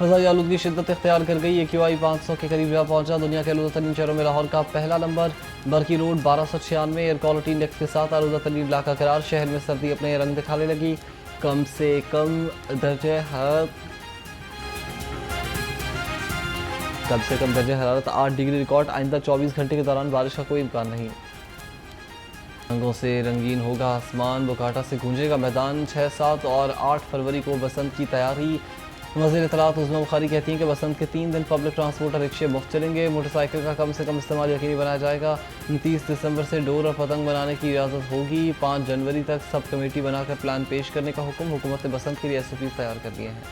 फ़ज़ाई आलूदगी शिद्दत इख्तियार कर गई। AQI 500 के करीब जा पहुंचा। दुनिया के आलूदा तरीन शहरों में लाहौर का पहला नंबर। Barki road 1296। Air quality index के साथ आलूदा तरीन इलाका करार। शहर में सर्दी अपने रंग दिखाने लगी। कम से कम दर्जे हरारत 8 डिग्री रिकॉर्ड। आइंदा 24 घंटे के दौरान बारिश का कोई इम्कान नहीं। रंगों से रंगीन होगा आसमान। बोकाटा से गूंजेगा मैदान। 6, 7 और 8 फरवरी को बसंत की तैयारी। वज़ीर इत्तलात उज़्मा बुखारी कहती हैं कि बसंत के 3 दिन पब्लिक ट्रांसपोर्ट और रिक्शे मुफ्त चलेंगे। मोटरसाइकिल का कम से कम इस्तेमाल यकीनी बनाया जाएगा। 29 दिसंबर से डोर और पतंग बनाने की इजाज़त होगी। 5 जनवरी तक सब कमेटी बनाकर प्लान पेश करने का हुक्म। हुकूमत ने बसंत के लिए SOPs तैयार कर दिए हैं।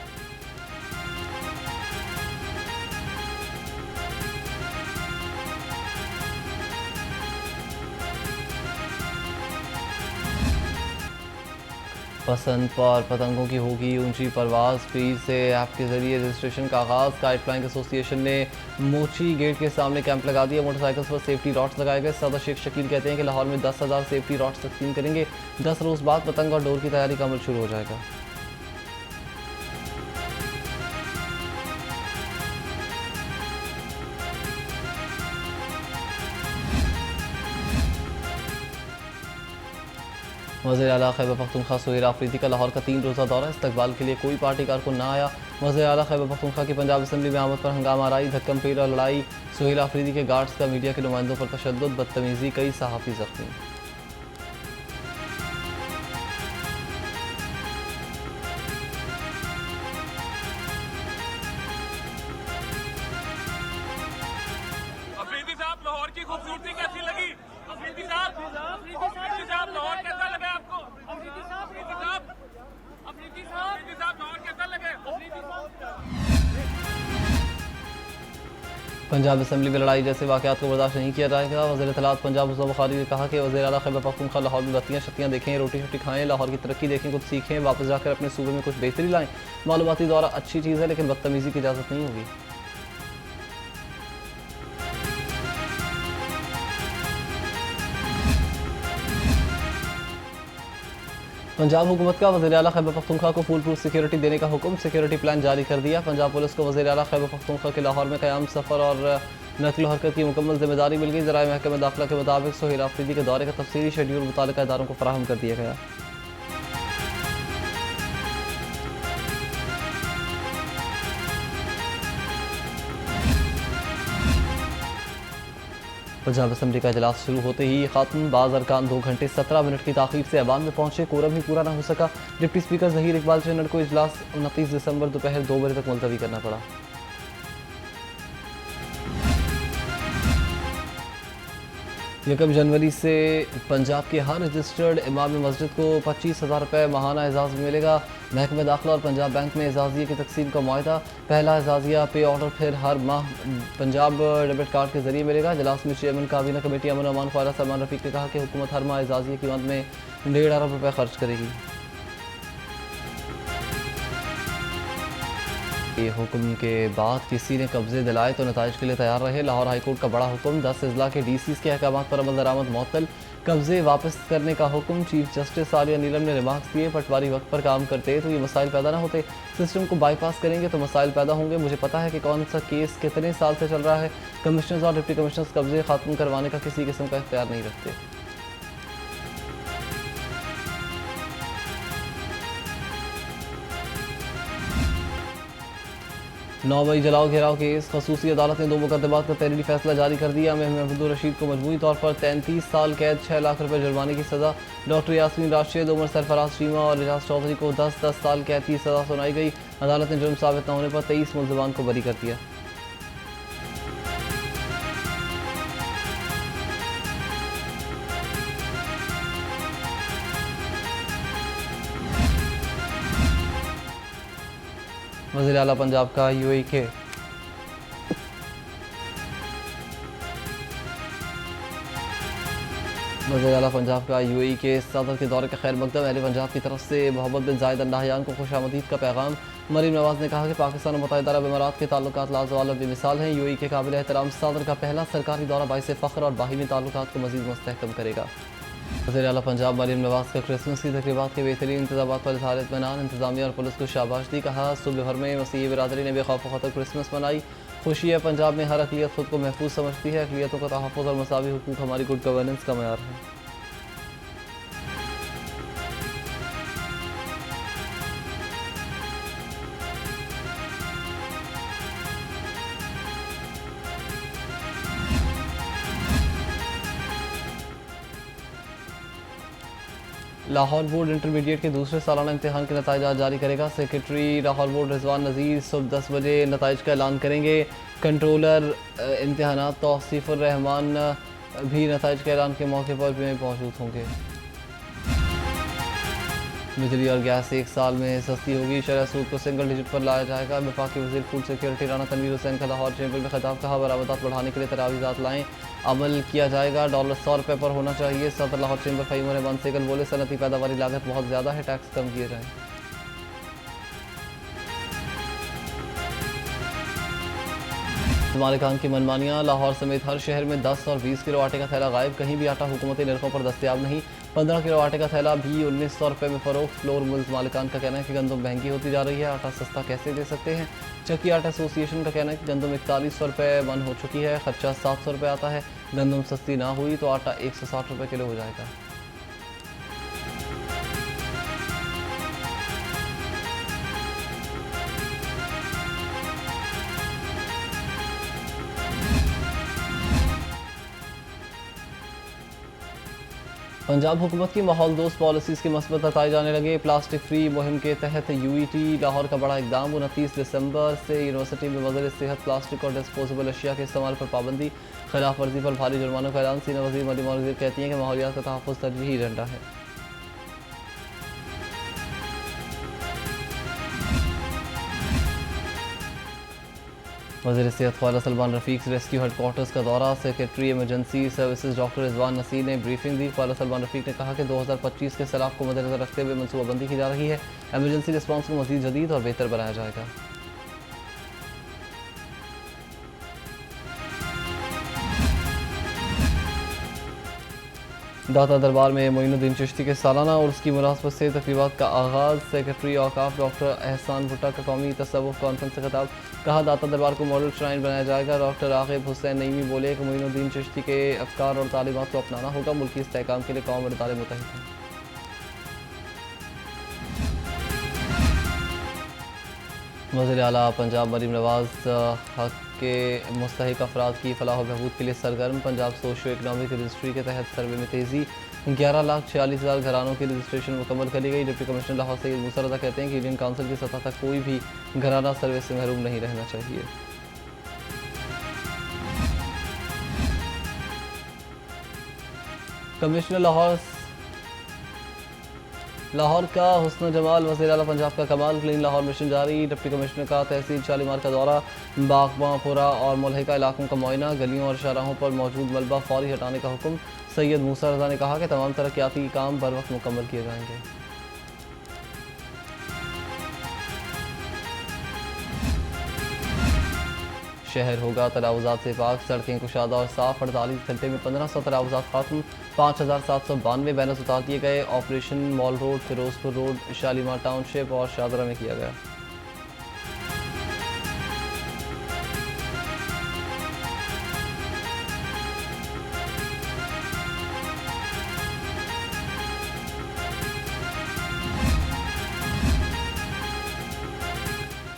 बसंत पर पतंगों की होगी ऊंची परवाज़। फ्री से ऐप के जरिए रजिस्ट्रेशन का आगाज़। काइट फ्लाइंग एसोसिएशन ने मोची गेट के सामने कैंप लगा दिया। मोटरसाइकिल पर सेफ्टी रॉड्स लगाए गए। सदर शेख शकील कहते हैं कि लाहौर में 10,000 सेफ्टी रॉड्स तकसीम करेंगे। 10 रोज़ बाद पतंग और डोर की तैयारी का अमल शुरू हो जाएगा। वज़ीर आला खैबर पख्तूनख्वा सुहेल आफरीदी का लाहौर का 3 रोज़ा दौरा। इस्तकबाल के लिए कोई पार्टी कारकुन ना आया। वज़ीर आला खैबर पख्तूनख्वा की पंजाब असम्बली में आमद पर हंगामा आराई। धक्कम पेल और लड़ाई। सुहेल आफरीदी के गार्ड्स का मीडिया के नुमाइंदों पर तशद्दुद। बदतमीज़ी। कई सहाफ़ी ज़ख्मी। अफरीदी साहब लाहौर की खूबसूरती कैसी लगी? अफरीदी साहब लाहौर कैसा लगा आपको? अफरीदी साहब लाहौर कैसा लगे? पंजाब असम्बली में लड़ाई जैसे वाक़यात को बर्दाश्त नहीं किया जाएगा। वज़ीर इत्तलात पंजाब उज़्मा बुखारी ने कहा कि वज़ीर आला खैबर पख्तूनख्वा लाहौर में बत्तियाँ शत्तियाँ देखें, रोटी शोटी खाएँ, लाहौर की तरक्की देखें, कुछ सीखें, वापस जाकर अपने सूबे में कुछ बेहतरी लाएँ। मालूमाती दौरा अच्छी चीज़ है लेकिन बदतमीज़ी की इजाज़त नहीं होगी। पंजाब हुकूमत का वज़ीर आला खैबर पख्तूनख्वा को फुल प्रूफ सिक्योरिटी देने का हुक्म। सिक्योरिटी प्लान जारी कर दिया। पंजाब पुलिस को वज़ीर आला खैबर पख्तूनख्वा के लाहौर में क़याम, सफ़र और नक़्ल हरकत की मुकम्मल जिम्मेदारी मिल गई। ज़राए महकमा दाखिला के मुताबिक सुहेल आफरीदी के दौरे का तफसीली शेड्यूल मुताल्लिका इदारों को फराहम कर दिया गया। पंजाब असम्बली का इजलास शुरू होते ही खातून बाज़ अरकान 2 घंटे 17 मिनट की ताख़ीर से ऐवान में पहुंचे। कोरम ही पूरा न हो सका। डिप्टी स्पीकर ज़हीर इकबाल चन्नड़ को इजलास 29 दिसंबर दोपहर 2 बजे तक मुलतवी करना पड़ा। यकम जनवरी से पंजाब के हर रजिस्टर्ड इमाम मस्जिद को 25,000 रुपये माहाना एजाज़ मिलेगा। महकमा दाखिला और पंजाब बैंक में एजाज़िया की तकसीम का मुआहदा। पहला एजाज़िया पे ऑर्डर फिर हर माह पंजाब डेबिट कार्ड के जरिए मिलेगा। इजलास में चेयरमैन काबीना कमेटी अमन अमान ख्वाजा सलमान रफ़ीक ने कहा कि हुकूमत हर माह एजाज़िया की मद में 1.5 अरब रुपये खर्च करेगी। ये हुक्म के बाद किसी ने कब्जे दिलाए तो नताइज के लिए तैयार रहे। लाहौर हाईकोर्ट का बड़ा हुक्म। 10 अजला के DCs के अहकामात पर अमल दरामद मुअत्तल। कब्जे वापस करने का हुक्म। चीफ जस्टिस आलिया नीलम ने रिमार्क्स दिए, पटवारी वक्त पर काम करते तो ये मसाइल पैदा ना होते। सिस्टम को बाईपास करेंगे तो मसाइल पैदा होंगे। मुझे पता है कि कौन सा केस कितने साल से चल रहा है। कमिश्नर्स और डिप्टी कमिश्नर्स कब्जे खात्म करवाने का किसी किस्म का इख्तियार नहीं रखते। 9 मई जलाओ घेराव केस। खसूसी अदालत ने 2 मुकदमात का तहरीरी फैसला जारी कर दिया। महमूद रशीद को मजमूई तौर पर 33 साल कैद, 6 लाख रुपये जुर्माने की सज़ा। डॉक्टर यास्मीन राशिद, उमर सरफराज शीमा और एजाज चौधरी को 10-10 साल कैद की सज़ा सुनाई गई। अदालत ने जुर्म साबित न होने पर 23 मुल्ज़िमान को बरी कर दिया। वज़ीर आला पंजाब का UAE के वज़ीर आला पंजाब का UAE के सदर के दौरे का खैर मकदम। अहले पंजाब की तरफ से मोहम्मद बिन जायद अल नहयान को खुशामदीद का पैगाम। मरीम नवाज ने कहा कि पाकिस्तान और मुत्तहिदा अरब इमारात के ताल्लुकात लाज़वाल बेमिसाल हैं। UAE के काबिल एहतराम सदर का पहला सरकारी दौरा बाइसे फ़ख्र और बाहिमी ताल्लुकात को मज़ीद मुस्तहकम करेगा। वज़ीर आला पंजाब मरीम नवाज का क्रिसमस की तकरीबात के बेहतरीन इंतजाम पर इज़हार इत्मीनान, इंतजामिया और पुलिस को शाबाश दी। कहा सुबह भर में मसीही बिरादरी ने बेखौफ खतर क्रिसमस मनाई। खुशी है पंजाब में हर अक़लियत खुद को महफूज समझती है। अक़लियतों का तहफ़्फ़ुज़ और मसावी हुकूक हमारी गुड गवर्नेंस का मयार है। लाहौर बोर्ड इंटरमीडिएट के दूसरे सालाना इम्तहान के नताइज आज जारी करेगा। सेक्रेटरी लाहौर बोर्ड रिजवान नज़ीर सुबह 10 बजे नताइज का ऐलान करेंगे। कंट्रोलर इम्तहानात तौसीफ़ुर रहमान भी नताइज के ऐलान के मौके पर भी मौजूद होंगे। बिजली और गैस एक साल में सस्ती होगी। शरह सूद को सिंगल डिजिट पर लाया जाएगा। वफाकी वज़ीर फूड सिक्योरिटी राना तनवीर हुसैन का लाहौर चैम्बर में खिताब। कहा बरामदात बढ़ाने के लिए तजावीज़ात लाएँ, अमल किया जाएगा। $100 पर होना चाहिए। सदर लाहौर चैम्बर फ़हीम रहमान सेगल बोले सनती पैदावारी लागत बहुत ज़्यादा है, टैक्स कम किए जाएँ। मालिकान की मनमानियाँ। लाहौर समेत हर शहर में 10 और 20 किलो आटे का थैला गायब। कहीं भी आटा हुकूमती नरखों पर दस्तियाब नहीं। 15 किलो आटे का थैला भी 1900 रुपये में फ़रोख्त। फ्लोर मिल्स मालिकान का कहना है कि गंदम महंगी होती जा रही है, आटा सस्ता कैसे दे सकते हैं। चक्की आटा एसोसिएशन का कहना है कि गंदम 4100 रुपये मन हो चुकी है, खर्चा 700 रुपये आता है। गंदम सस्ती ना हुई तो आटा 160 रुपये किलो हो जाएगा। पंजाब हुकूमत की माहौल दोस्त पॉलिसीज़ के मस्बत बताए जाने लगे। प्लास्टिक फ्री मुहिम के तहत यूईटी लाहौर का बड़ा इकदाम। 29 दिसंबर से यूनिवर्सिटी में वज़ीर सेहत प्लास्टिक और डिस्पोजेबल अशिया के इस्तेमाल पर पाबंदी। खिलाफ वर्जी पर भारी जुर्मानों का ऐलान। सीनियर वज़ीर मरीम वज़ीर कहती हैं कि माहौलियात का तहफ़्फ़ुज़ तरजीही एजेंडा है। वज़ीर सेहत ख्वाजा सलमान रफ़ीक रेस्क्यू हेडक्वार्टर्स का दौरा। Secretary emergency services doctor Rizwan Naseer ने ब्रीफिंग दी। ख्वाजा सलमान रफ़ीक ने कहा कि 2025 के सैलाब को मद्देनज़र रखते हुए मनसूबाबंदी की जा रही है। एमरजेंसी रिस्पांस को मज़ीद जदीद और बेहतर बनाया जाएगा। दाता दरबार में मोइनुद्दीन चिश्ती के सालाना और उसकी मुनासबत से तकरीबात का आगाज़। सेक्रेटरी औकाफ डॉक्टर एहसान भुट्टा का कौमी तसव्वुफ़ कॉन्फ्रेंस से खिताब। कहा दाता दरबार को मॉडल श्राइन बनाया जाएगा। डॉक्टर आकिब हुसैन नईमी बोले कि मोइनुद्दीन चिश्ती के अफकार और तालीमात को अपनाना होगा। मुल्की इस्तेहकाम के लिए कौम और इदारे मुतहिद हैं। वज़ीर आला पंजाब मरीम नवाज हक के मुस्तहिक अफराद की फलाह बहबूद के लिए सरगर्म। पंजाब सोशो इकनॉमिक रजिस्ट्री के तहत सर्वे में तेज़ी। 11,46,000 घरानों की रजिस्ट्रेशन मुकम्मल करी गई। डिप्टी कमिश्नर लाहौर सैयद मूसा रज़ा कहते हैं कि इंडियन काउंसिल की सतह तक कोई भी घराना सर्वे से महरूम नहीं रहना चाहिए। कमिश्नर लाहौर का हुस्न जमाल। वज़ीर आला पंजाब का कमाल। क्लीन लाहौर मिशन जारी। डिप्टी कमिश्नर का तहसील शालीमार का दौरा। बागबांपुरा और मुल्हिका इलाकों का मुआयना। गलियों और शाहराहों पर मौजूद मलबा फौरी हटाने का हुक्म। सैयद मूसा रज़ा ने कहा कि तमाम तरक्याती काम बर वक्त मुकम्मल किए जाएंगे। शहर होगा तलावुज़ात से पाक। सड़कें कुशादा और साफ। 48 घंटे में 1500 तलावुज़ात ख़त्म। 5792 बैनर्स उतार दिए गए। Operation mall road, Ferozepur road, Shalimar township और शादरा में किया गया।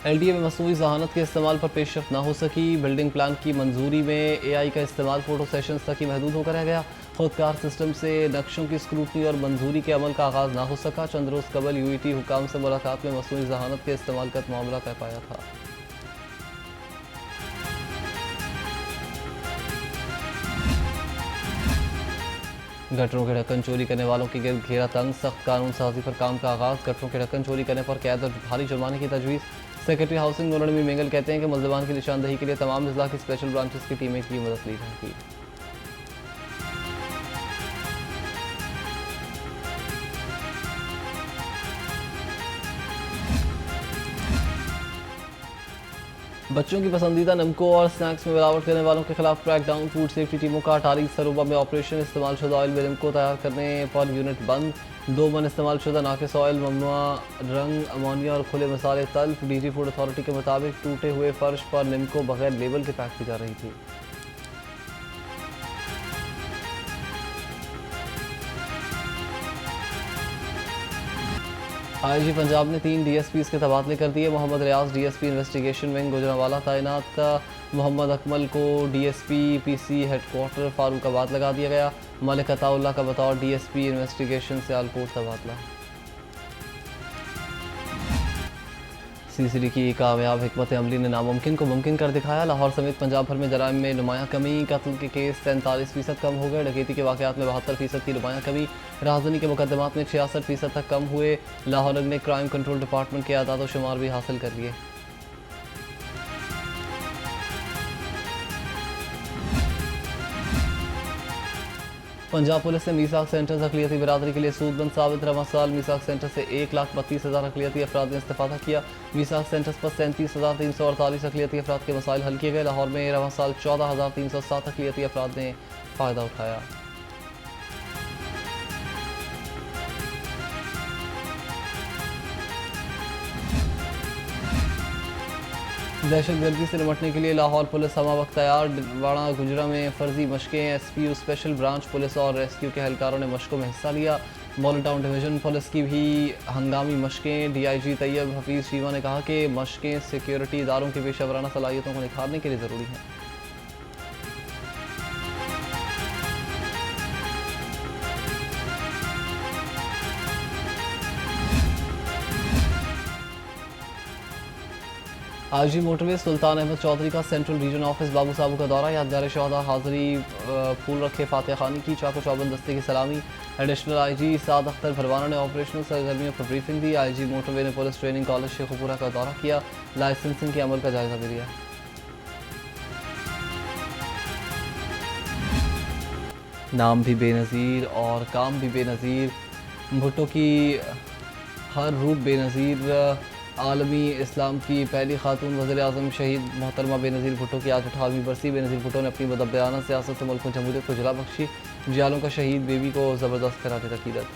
LDA में मसनूई ज़हानत के इस्तेमाल पर पेशरफ ना हो सकी। बिल्डिंग प्लान की मंजूरी में AI का इस्तेमाल फ़ोटो सेशंस तक ही महदूद होकर रह गया। खुदकार सिस्टम से नक्शों की स्क्रूटनी और मंजूरी के अमल का आगाज़ ना हो सका। चंद रोज़ कबल UET हुकाम से मुलाकात में मसनूई ज़हानत के इस्तेमाल का मामला तय पाया था। गटरों के ढक्कन चोरी करने वालों के गिर्द घेरा तंग। सख्त कानून साजी पर काम का आगाज़। गटरों के ढक्कन चोरी करने पर कैद और भारी जुर्माने की तजवीज़। सेक्रेटरी हाउसिंग नूरनबी मेंगल कहते हैं कि मुल्ज़िमान की निशानदही के लिए तमाम अजला की स्पेशल ब्रांचेस की टीमें की मदद ली जाएगी। बच्चों की पसंदीदा नमकों और स्नैक्स में मिलावट करने वालों के खिलाफ क्रैकडाउन। फूड सेफ्टी टीमों का अटारी सरोबा में ऑपरेशन। इस्तेमाल शुदा ऑयल में नमको तैयार करने पर यूनिट बंद। 2 मन इस्तेमाल शुदा नाकिस ऑयल ममनुआ। रंग अमोनिया और खुले मसाले तल्फ। डीजी फूड अथॉरिटी के मुताबिक टूटे हुए फर्श पर नमको बगैर लेबल के पैक की जा रही थी। आईजी पंजाब ने 3 डीएसपीज के तबादले कर दिए। मोहम्मद रियाज डीएसपी इन्वेस्टिगेशन विंग गुजरांवाला तैनात। मोहम्मद अकमल को डीएसपी पीसी हेडक्वार्टर फारूकाबाद लगा दिया गया। मलिक अताउल्लाह का बतौर डीएसपी इन्वेस्टिगेशन सियालकोट तबादला। सीसीडी की कामयाब हिकमत अमली ने नामुमकिन को मुमकिन कर दिखाया। लाहौर समेत पंजाब भर में जराइम में नुमाया कमी। कत्ल के केस 43% कम हो गए। डकैती के वाकयात में 72% की नुमाया कमी। राजधानी के मुकदमात में 66% तक कम हुए। लाहौर ने क्राइम कंट्रोल डिपार्टमेंट के आदाद व शुमार भी हासिल कर लिए। पंजाब पुलिस ने मीसाक सेंटर अकलियती बिरादरी के लिए सूदबंद साबित। रवा साल मीसाक सेंटर से 1,32,000 अकलियती अफराद ने इस्तेफादा किया। मीसाक सेंटर पर 37,348 अकलियती अफराद के मसाइल हल किए गए। लाहौर में रवा साल 14,307 अकलियती अफराद ने फ़ायदा उठाया। दहशतगर्दी से निपटने के लिए लाहौर पुलिस हमा वक्त तैयार। वाड़ा गुजरा में फर्जी मशकें। एसपीयू स्पेशल ब्रांच पुलिस और रेस्क्यू के एहलकारों ने मशकों में हिस्सा लिया। मॉडल टाउन डिवीजन पुलिस की भी हंगामी मशकें। डीआईजी तैयब हफीज़ शीवा ने कहा कि मशकें सिक्योरिटी इदारों की पेशेवराना सलाहियतों को निखारने के लिए ज़रूरी हैं। आईजी मोटरवे सुल्तान अहमद चौधरी का सेंट्रल रीजन ऑफिस बाबू साहब का दौरा। यादगार शहदा हाजिरी फूल रखे फातह खानी की। चाको चौबंद दस्ते की सलामी। एडिशनल आईजी साद अख्तर भरवाना ने ऑपरेशनल सरगर्मियों पर ब्रीफिंग दी। आईजी मोटरवे ने पुलिस ट्रेनिंग कॉलेज शेखुपुरा का दौरा किया। लाइसेंसिंग के अमल का जायजा भी लिया। नाम भी बेनज़ीर और काम भी बेनज़ीर। भुट्टो की हर रूप बेनज़ीर। आलमी इस्लाम की पहली खातून वज़ीर-ए-आज़म शहीद मोहतरमा बेनज़ीर भुट्टो की आज 18वीं बरसी। बेनज़ीर भुट्टो ने अपनी मुदब्बिराना सियासत से मुल्क में जमहूरियत को जला बख्शी। जियालों का शहीद बेबी को ज़बरदस्त करार तकीदत।